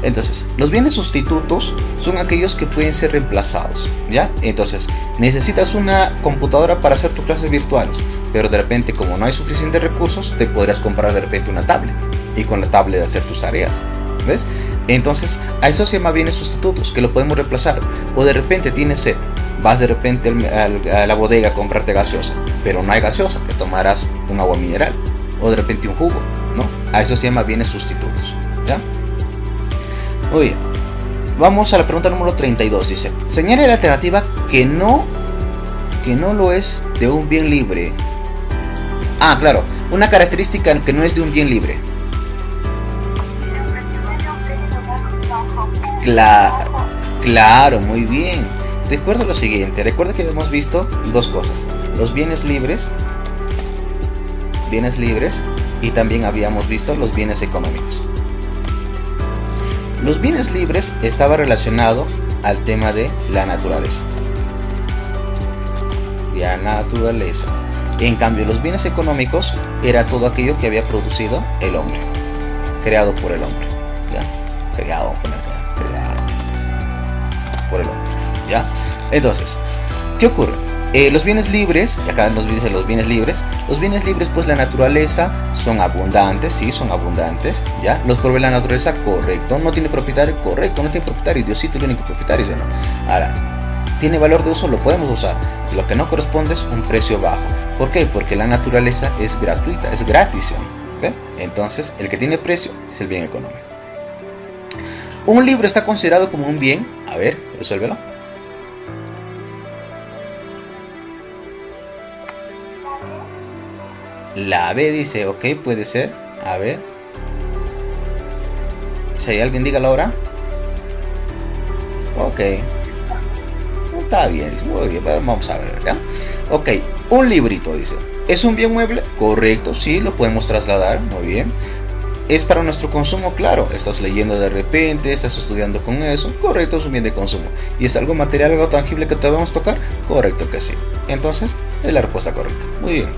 Entonces, los bienes sustitutos son aquellos que pueden ser reemplazados, ¿ya? Entonces, necesitas una computadora para hacer tus clases virtuales, pero de repente, como no hay suficientes recursos, te podrías comprar de repente una tablet y con la tablet hacer tus tareas, ¿ves? Entonces, a eso se llama bienes sustitutos, que lo podemos reemplazar. O de repente tienes sed, vas de repente a la bodega a comprarte gaseosa, pero no hay gaseosa, te tomarás un agua mineral, o de repente un jugo, ¿no? A eso se llama bienes sustitutos, ¿ya? Muy bien, vamos a la pregunta número 32, dice: señale la alternativa que no lo es de un bien libre. Ah, claro, una característica que no es de un bien libre. Claro, muy bien. Recuerda lo siguiente, recuerda que hemos visto dos cosas: los bienes libres y también habíamos visto los bienes económicos. Los bienes libres estaba relacionado al tema de la naturaleza. La naturaleza. En cambio, los bienes económicos era todo aquello que había producido el hombre, creado por el hombre, ¿ya? Creado por el hombre, ¿ya? Entonces, ¿qué ocurre? Los bienes libres, acá nos dice los bienes libres pues la naturaleza son abundantes, sí, son abundantes, ¿ya? Los provee la naturaleza, correcto. No tiene propietario, correcto, no tiene propietario, Diosito es el único propietario, ¿sí o no? Ahora, ¿tiene valor de uso? Lo podemos usar. Lo que no corresponde es un precio bajo. ¿Por qué? Porque la naturaleza es gratuita, es gratis, ¿ve? Entonces, el que tiene precio es el bien económico. ¿Un libro está considerado como un bien? A ver, resuélvelo. La B dice, ok, puede ser. A ver. Si hay alguien, dígalo ahora. Ok. Está bien, muy bien, vamos a ver, ¿ya? Ok, un librito, dice. ¿Es un bien mueble? Correcto, sí, lo podemos trasladar, muy bien. ¿Es para nuestro consumo? Claro, estás leyendo de repente, estás estudiando con eso. Correcto, es un bien de consumo. ¿Y es algo material, algo tangible que te vamos a tocar? Correcto que sí. Entonces, es la respuesta correcta. Muy bien.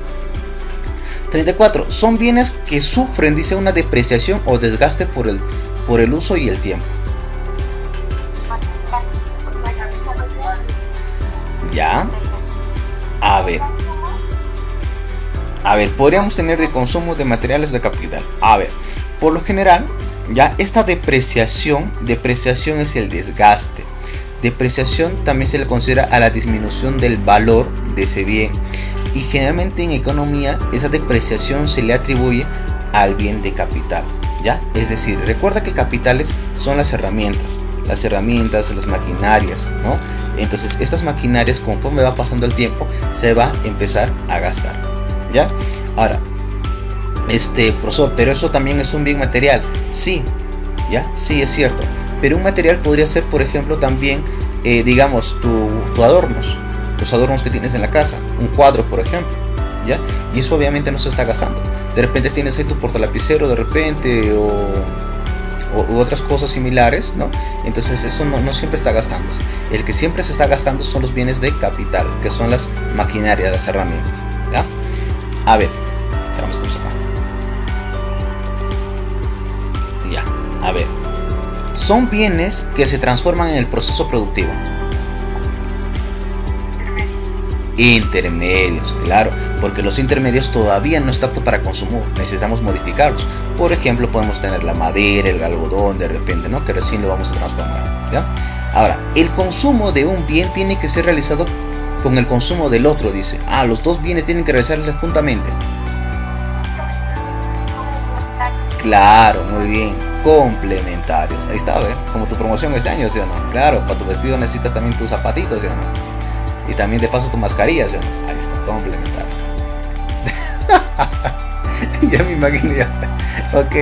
34. Son bienes que sufren, dice, una depreciación o desgaste por el uso y el tiempo. Ya. A ver. A ver, podríamos tener de consumo de materiales de capital. A ver, por lo general, ya esta depreciación es el desgaste. Depreciación también se le considera a la disminución del valor de ese bien. Y generalmente en economía esa depreciación se le atribuye al bien de capital, ¿ya? Es decir, recuerda que capitales son las herramientas, las maquinarias, ¿no? Entonces estas maquinarias, conforme va pasando el tiempo, se va a empezar a gastar, ¿ya? Ahora, profesor, pero eso también es un bien material. Sí, ¿ya? Sí, es cierto. Pero un material podría ser, por ejemplo, también, digamos, tus adornos que tienes en la casa, un cuadro, por ejemplo, ¿ya? Y eso obviamente no se está gastando. De repente tienes ahí tu portalapicero, de repente, u otras cosas similares, ¿no? Entonces eso no siempre está gastándose. El que siempre se está gastando son los bienes de capital, que son las maquinarias, las herramientas, ¿ya? A ver, tenemos que sacar. Ya, a ver. Son bienes que se transforman en el proceso productivo. Intermedios, claro, porque los intermedios todavía no están aptos para consumo, necesitamos modificarlos. Por ejemplo, podemos tener la madera, el algodón, de repente, ¿no? Que recién lo vamos a transformar, ¿ya? Ahora, el consumo de un bien tiene que ser realizado con el consumo del otro, dice. Los dos bienes tienen que realizarse juntamente. Claro, muy bien, complementarios. Ahí está, ¿eh? Como tu promoción este año, ¿sí o no? Claro, para tu vestido necesitas también tus zapatitos, ¿sí o no? Y también de paso tu mascarilla, ¿sí o no? Ahí está, complementario. Ya me imagino ya. Ok,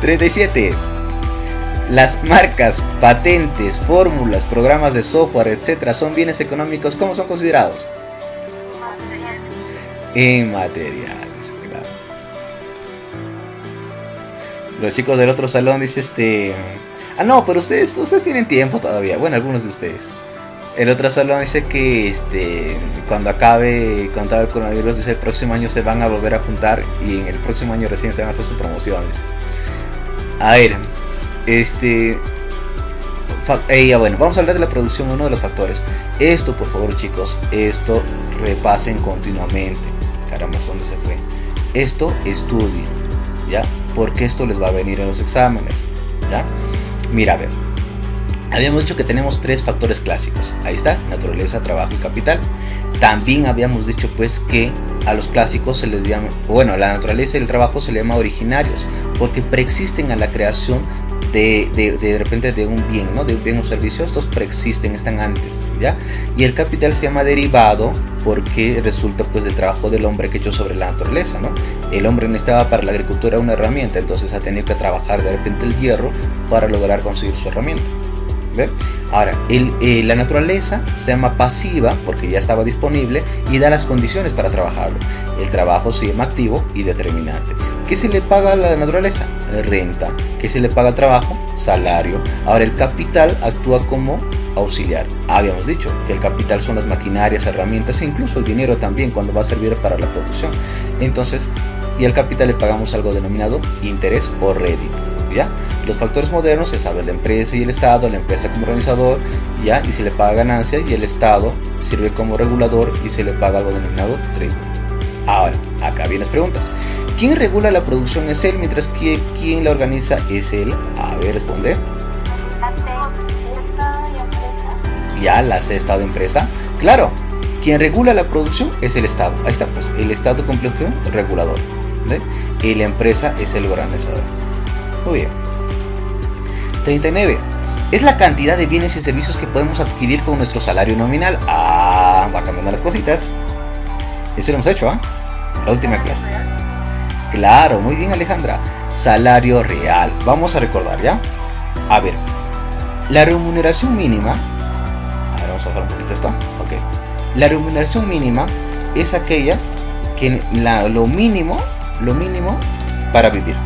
37. Las marcas, patentes, fórmulas, programas de software, etcétera, son bienes económicos. ¿Cómo son considerados? Inmateriales, claro. Los chicos del otro salón dicen no, pero ustedes tienen tiempo todavía. Bueno, algunos de ustedes. El otro salón dice que cuando acabe el coronavirus, dice el próximo año se van a volver a juntar y en el próximo año recién se van a hacer sus promociones. A ver, bueno, vamos a hablar de la producción, uno de los factores. Esto, por favor, chicos, esto repasen continuamente. Caramba, ¿dónde se fue? Esto estudien, ¿ya? Porque esto les va a venir en los exámenes, ¿ya? Mira, a ver. Habíamos dicho que tenemos tres factores clásicos. Ahí está, naturaleza, trabajo y capital. También habíamos dicho pues que a los clásicos se les llama, bueno, a la naturaleza y el trabajo se les llama originarios, porque preexisten a la creación de repente de un bien, ¿no? De un bien o servicio. Estos preexisten, están antes, ¿ya? Y el capital se llama derivado porque resulta pues del trabajo del hombre que echó sobre la naturaleza, ¿no? El hombre necesitaba para la agricultura una herramienta, entonces ha tenido que trabajar de repente el hierro para lograr conseguir su herramienta. ¿Ve? Ahora, la naturaleza se llama pasiva porque ya estaba disponible y da las condiciones para trabajarlo. El trabajo se llama activo y determinante. ¿Qué se le paga a la naturaleza? Renta. ¿Qué se le paga al trabajo? Salario. Ahora, el capital actúa como auxiliar. Habíamos dicho que el capital son las maquinarias, herramientas e incluso el dinero también cuando va a servir para la producción. Entonces, y al capital le pagamos algo denominado interés o rédito, ¿ya? Los factores modernos se sabe la empresa y el Estado, la empresa como organizador, ¿ya? Y se le paga ganancia y el Estado sirve como regulador y se le paga algo denominado tributo. Ahora, acá vienen las preguntas. ¿Quién regula la producción es él, mientras que quien la organiza es él? A ver, responde. Ya, la C, Estado de empresa. Claro, quien regula la producción es el Estado. Ahí está, pues, el Estado cumple función regulador, ¿sí? Y la empresa es el organizador. Muy bien. 39. Es la cantidad de bienes y servicios que podemos adquirir con nuestro salario nominal. Va cambiando las cositas. Eso lo hemos hecho, la última clase. Claro, muy bien, Alejandra. Salario real. Vamos a recordar, ¿ya? A ver. La remuneración mínima. A ver, vamos a bajar un poquito esto. Ok. La remuneración mínima es aquella que lo mínimo para vivir.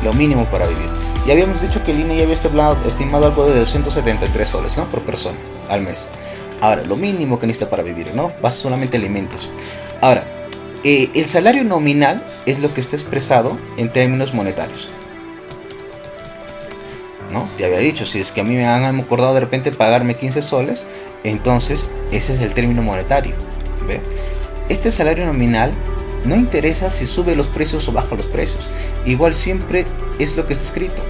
Lo mínimo para vivir. Ya habíamos dicho que el INE ya había estimado algo de 273 soles, ¿no? Por persona al mes. Ahora, lo mínimo que necesita para vivir, ¿no? Va solamente alimentos. Ahora, el salario nominal es lo que está expresado en términos monetarios. ¿no? Te había dicho, si es que a mí me han acordado de repente pagarme 15 soles, entonces ese es el término monetario, ¿ve? Este salario nominal no interesa si sube los precios o baja los precios, igual siempre es lo que está escrito,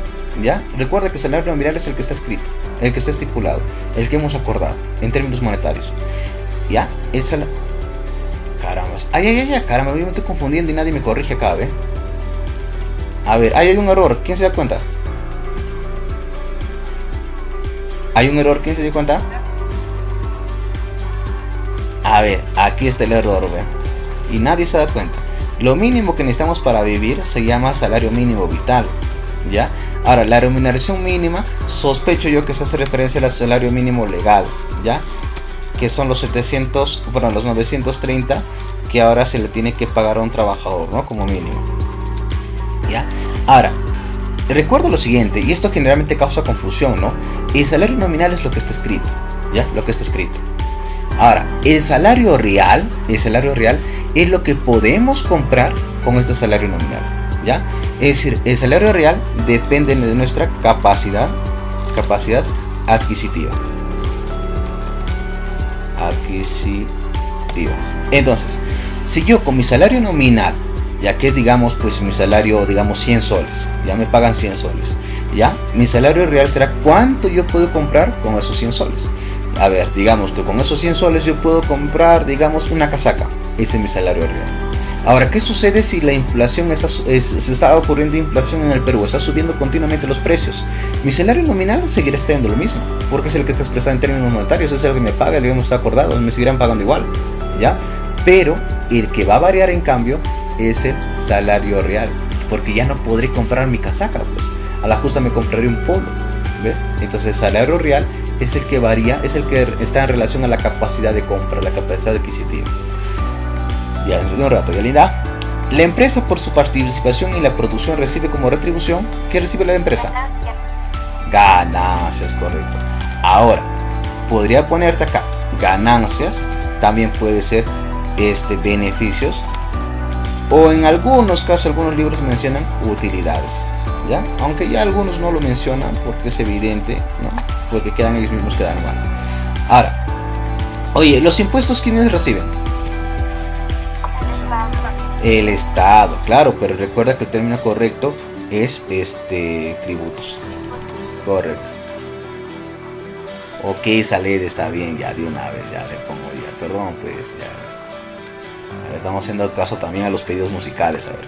¿ya? Recuerda que el salario nominal es el que está escrito, el que está estipulado, el que hemos acordado en términos monetarios, ¿ya? El salario... Caramba, caramba, yo me estoy confundiendo y nadie me corrige acá, ¿ve? A ver, ahí hay un error, ¿quién se da cuenta? ¿Hay un error? ¿Quién se dio cuenta? A ver, aquí está el error, ¿ve? Y nadie se da cuenta. Lo mínimo que necesitamos para vivir se llama salario mínimo vital, ¿ya? Ahora, la remuneración mínima, sospecho yo que se hace referencia al salario mínimo legal, ¿ya? Que son los 930 que ahora se le tiene que pagar a un trabajador, ¿no? Como mínimo, ¿ya? Ahora, recuerdo lo siguiente, y esto generalmente causa confusión, ¿no? El salario nominal es lo que está escrito, ¿ya? Lo que está escrito. Ahora, el salario real es lo que podemos comprar con este salario nominal, ¿ya? Es decir, el salario real depende de nuestra capacidad adquisitiva. Entonces, si yo con mi salario nominal, ya que es, digamos, pues mi salario, digamos, 100 soles, ya me pagan 100 soles, ya, mi salario real será cuánto yo puedo comprar con esos 100 soles. A ver, digamos que con esos 100 soles yo puedo comprar, digamos, una casaca. Ese es mi salario real. Ahora, ¿qué sucede si la inflación se está ocurriendo inflación en el Perú? Está subiendo continuamente los precios. Mi salario nominal seguirá estando lo mismo, porque es el que está expresado en términos monetarios, es el que me paga, digamos, está acordado, me seguirán pagando igual, ¿ya? Pero el que va a variar, en cambio, es el salario real, porque ya no podré comprar mi casaca, pues. A la justa me compraré un polo, ¿ves? Entonces, el salario real es el que varía, es el que está en relación a la capacidad de compra, la capacidad adquisitiva. Ya dentro de un rato, ya linda. La empresa, por su participación en la producción, recibe como retribución. ¿Qué recibe la empresa? Ganancias, correcto. Ahora, podría ponerte acá ganancias, también puede ser beneficios, o en algunos casos, algunos libros mencionan utilidades, ¿ya? Aunque ya algunos no lo mencionan porque es evidente, ¿no? Porque ellos mismos quedan mal. Ahora, oye, ¿los impuestos quiénes reciben? El Estado, claro, pero recuerda que el término correcto es tributos. Correcto. Ok, esa ley está bien, ya de una vez, ya le pongo ya, perdón, pues ya. A ver, estamos haciendo caso también a los pedidos musicales, a ver.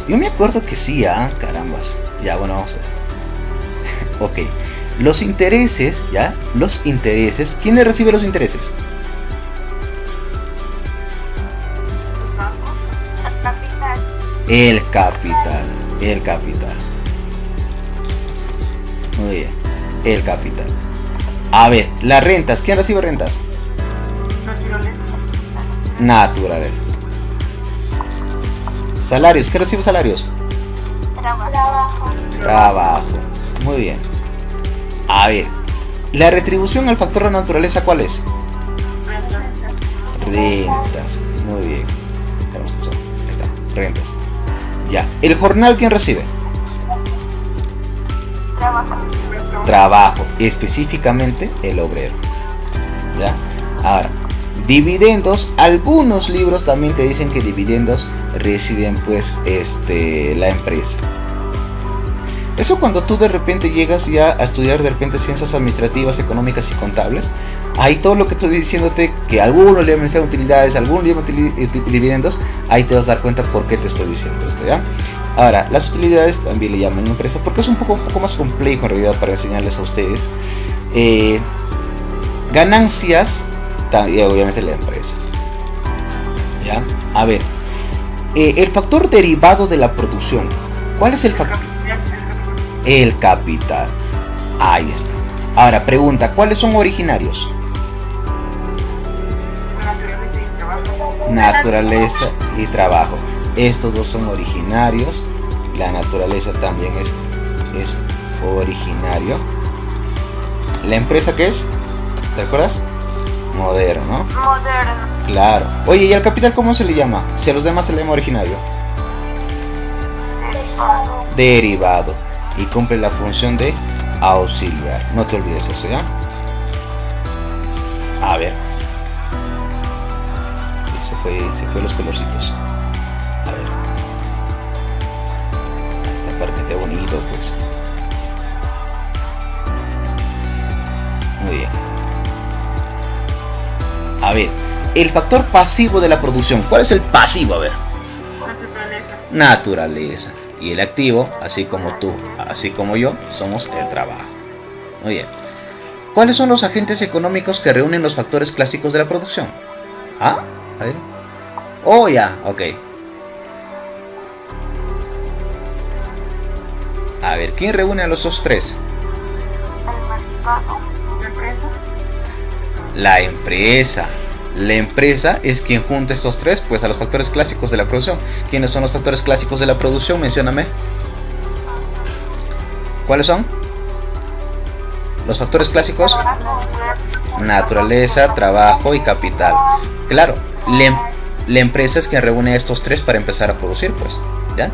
Yo me acuerdo que sí, carambas. Ya, bueno, vamos a ver. Ok, los intereses, ¿ya? Los intereses, ¿quién recibe los intereses? El capital. Muy bien, el capital. A ver, las rentas, ¿quién recibe rentas? Naturaleza. Salarios, ¿quién recibe salarios? Trabajo. Muy bien. A ver, la retribución al factor de naturaleza, ¿cuál es? Rentas. Muy bien. Ahí está, rentas. Ya, el jornal, ¿quién recibe? Trabajo, específicamente el obrero. ¿Ya? Ahora, dividendos, algunos libros también te dicen que dividendos reciben pues la empresa. Eso cuando tú de repente llegas ya a estudiar de repente ciencias administrativas, económicas y contables, ahí todo lo que estoy diciéndote, que algunos le llaman utilidades, algunos le llaman dividendos, ahí te vas a dar cuenta por qué te estoy diciendo esto, ¿ya? Ahora, las utilidades también le llaman empresa, porque es un poco más complejo en realidad para enseñarles a ustedes. Ganancias, y obviamente la empresa, ¿ya? A ver, el factor derivado de la producción, ¿cuál es el factor? El capital. Ahí está. Ahora, pregunta, ¿cuáles son originarios? Naturaleza y trabajo. Estos dos son originarios. La naturaleza también es originario. ¿La empresa qué es? ¿Te acuerdas? Moderno, ¿no? Moderno. Claro. Oye, ¿y al capital cómo se le llama? Si a los demás se le llama originario. derivado y cumple la función de auxiliar. No te olvides eso, ¿ya? A ver. Se fue los colorcitos. A ver. Esta parte está bonito, pues. Muy bien. A ver, el factor pasivo de la producción. ¿Cuál es el pasivo? A ver. Naturaleza. Y el activo, así como tú, así como yo, somos el trabajo. Muy bien. ¿Cuáles son los agentes económicos que reúnen los factores clásicos de la producción? ¿Ah? A ver. Oh, ya, ok. A ver, ¿quién reúne a los dos tres? La empresa. La empresa es quien junta estos tres, pues, a los factores clásicos de la producción. ¿Quiénes son los factores clásicos de la producción? Mencióname. ¿Cuáles son? Los factores clásicos. Naturaleza, trabajo y capital. Claro, la empresa es quien reúne a estos tres para empezar a producir, pues. ¿Ya?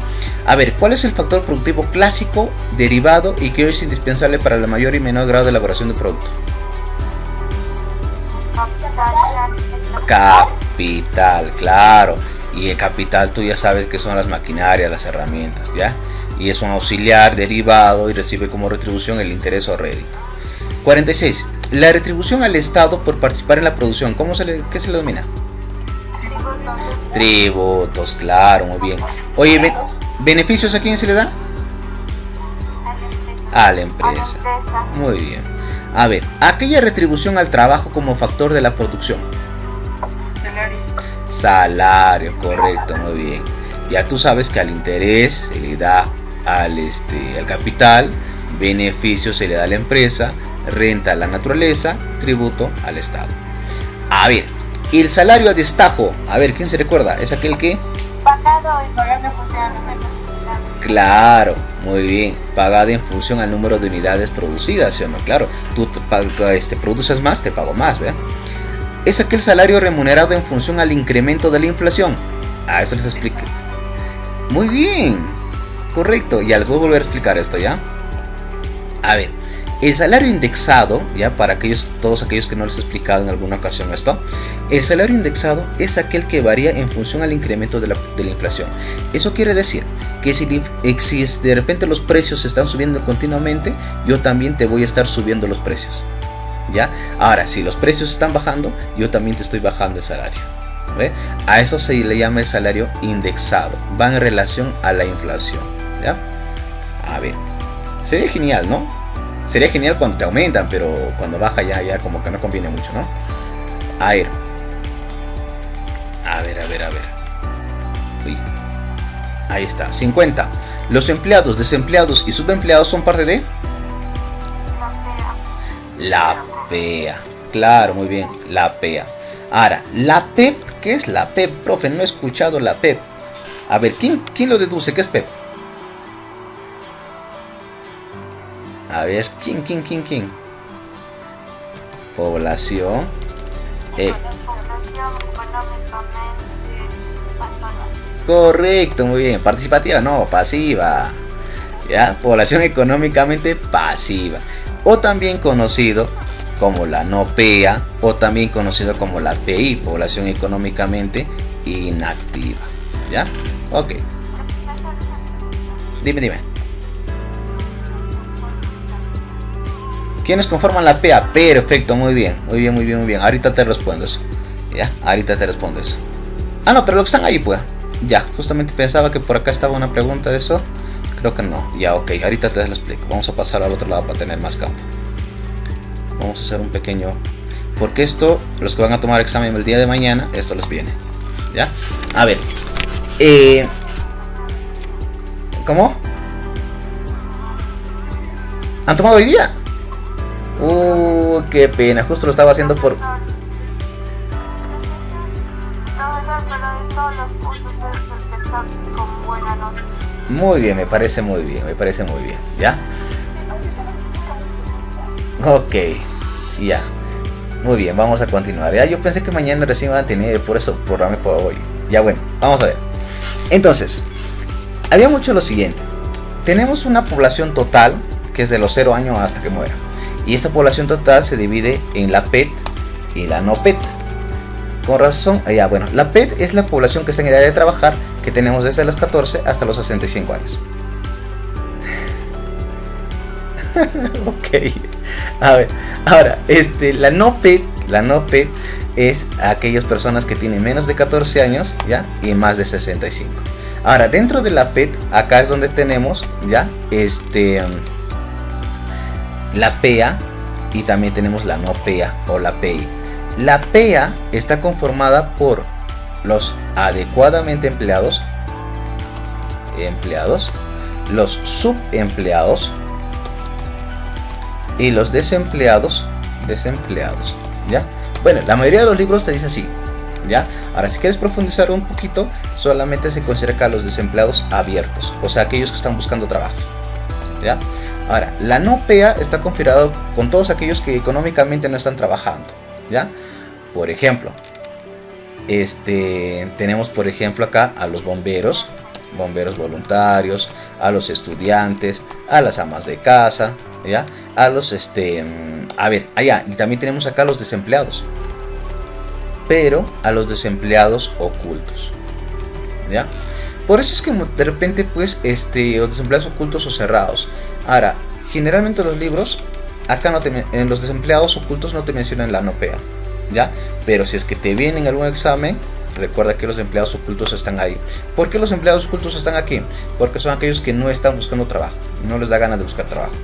A ver, ¿cuál es el factor productivo clásico, derivado y que hoy es indispensable para el mayor y menor grado de elaboración de un producto? Capital, claro. Y el capital tú ya sabes que son las maquinarias, las herramientas, ¿ya? Y es un auxiliar derivado y recibe como retribución el interés o rédito. 46. La retribución al Estado por participar en la producción, ¿qué se le denomina? Tributos, claro, muy bien. Oye, ¿beneficios a quién se le da? A la empresa. Muy bien. A ver, aquella retribución al trabajo como factor de la producción. Salario, correcto, muy bien. Ya tú sabes que al interés se le da al capital, beneficio se le da a la empresa, renta a la naturaleza, tributo al Estado. A ver, el salario a destajo, a ver, ¿quién se recuerda? ¿Es aquel que? Pagado en función al número de unidades. Claro, muy bien, pagado en función al número de unidades producidas, ¿sí o no? Claro, tú produces más, te pago más, ¿verdad? Es aquel salario remunerado en función al incremento de la inflación. Ah, esto les explico. Muy bien, correcto, ya les voy a volver a explicar esto, ¿ya? A ver, el salario indexado, ya para todos aquellos que no les he explicado en alguna ocasión esto, el salario indexado es aquel que varía en función al incremento de la inflación. Eso quiere decir que si de repente los precios se están subiendo continuamente, yo también te voy a estar subiendo los precios. ¿Ya? Ahora, si los precios están bajando, yo también te estoy bajando el salario. ¿Ve? A eso se le llama el salario indexado. Va en relación a la inflación. ¿Ya? A ver, sería genial, ¿no? Sería genial cuando te aumentan, pero cuando baja ya como que no conviene mucho, ¿no? A ver. Uy. Ahí está, 50. Los empleados, desempleados y subempleados son parte de la PEA. Claro, muy bien, la PEA. Ahora, la PEP, ¿qué es la PEP? Profe, no he escuchado la PEP. A ver, ¿quién lo deduce? ¿Qué es PEP? A ver, ¿quién? Población. Correcto, muy bien. Participativa, no, pasiva. ¿Ya? Población económicamente pasiva. O también conocido como la no PEA, o también conocido como la PI, población económicamente inactiva. ¿Ya? Ok. Dime. ¿Quiénes conforman la PEA? Perfecto, muy bien. Ahorita te respondo eso. ¿Ya? Ahorita te respondo eso. Ah, no, pero los que están ahí, pues. Ya, justamente pensaba que por acá estaba una pregunta de eso. Creo que no. Ya, ok, ahorita te lo explico. Vamos a pasar al otro lado para tener más campo. Vamos a hacer un pequeño... Porque esto, los que van a tomar examen el día de mañana, esto les viene. ¿Ya? A ver. ¿Cómo? ¿Han tomado hoy día? Qué pena. Justo lo estaba haciendo por... Muy bien, me parece muy bien. ¿Ya? Ok, ya. Muy bien, vamos a continuar. Ya, yo pensé que mañana recién iban a tener, por eso programé por hoy. Ya, bueno, vamos a ver. Entonces, había mucho lo siguiente. tenemos una población total que es de los 0 años hasta que muera. Y esa población total se divide en la PET y la no PET. Con razón, bueno, la PET es la población que está en edad de trabajar, que tenemos desde los 14 hasta los 65 años. Ok. A ver, ahora, la no PET es aquellas personas que tienen menos de 14 años, ¿ya? Y más de 65. Ahora, dentro de la PET, acá es donde tenemos, ¿ya? La PEA y también tenemos la no PEA o la PEI. La PEA está conformada por los adecuadamente empleados, los subempleados y los desempleados, ¿ya? Bueno, la mayoría de los libros te dice así, ¿ya? Ahora, si quieres profundizar un poquito, solamente se considera acá los desempleados abiertos, o sea, aquellos que están buscando trabajo, ¿ya? Ahora, la no PEA está configurado con todos aquellos que económicamente no están trabajando, ¿ya? Por ejemplo, tenemos por ejemplo acá a los bomberos voluntarios, a los estudiantes, a las amas de casa, ¿ya? A los y también tenemos acá a los desempleados, pero a los desempleados ocultos, ¿ya? Por eso es que de repente pues los desempleados ocultos o cerrados. Ahora, generalmente los libros acá en los desempleados ocultos no te mencionan la no PEA, ¿ya? Pero si es que te viene en algún examen, recuerda que los empleados ocultos están ahí. ¿Por qué los empleados ocultos están aquí? Porque son aquellos que no están buscando trabajo, no les da ganas de buscar trabajo.